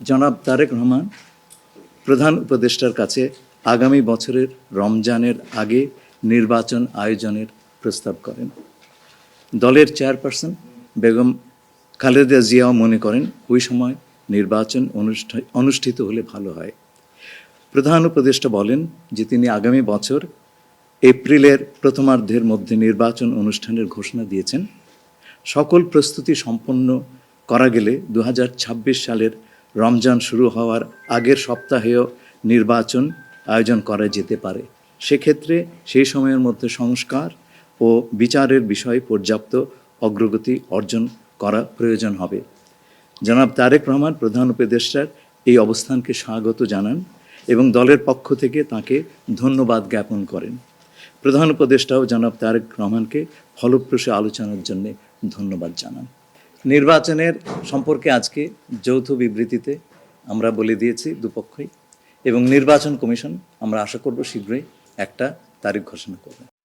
জনাব তারেক রহমান প্রধান উপদেষ্টার কাছে আগামী বছরের রমজানের আগে নির্বাচন আয়োজনের প্রস্তাব করেন। দলের চেয়ারপারসন বেগম খালেদা জিয়াও মনে করেন ওই সময় নির্বাচন অনুষ্ঠিত হলে ভালো হয়। প্রধান উপদেষ্টা বলেন যে তিনি আগামী বছর এপ্রিলের প্রথমার্ধের মধ্যে নির্বাচন অনুষ্ঠানের ঘোষণা দিয়েছেন। সকল প্রস্তুতি সম্পন্ন করা গেলে 2026 সালের রমজান শুরু হওয়ার আগের সপ্তাহেও নির্বাচন আয়োজন করা যেতে পারে। সেক্ষেত্রে সেই সময়ের মধ্যে সংস্কার ও বিচারের বিষয়ে পর্যাপ্ত অগ্রগতি অর্জন করা প্রয়োজন হবে। জনাব তারেক রহমান প্রধান উপদেষ্টার এই অবস্থানকে স্বাগত জানান এবং দলের পক্ষ থেকে তাকে ধন্যবাদ জ্ঞাপন করেন। প্রধান উপদেষ্টাও জনাব তারেক রহমানকে ফলপ্রসূ আলোচনার জন্য ধন্যবাদ জানান। নির্বাচনের সম্পর্কে আজকে যৌথ বিবৃতিতে আমরা বলে দিয়েছি দুপক্ষই, এবং নির্বাচন কমিশন আমরা আশা করব শীঘ্রই একটা তারিখ ঘোষণা করবে।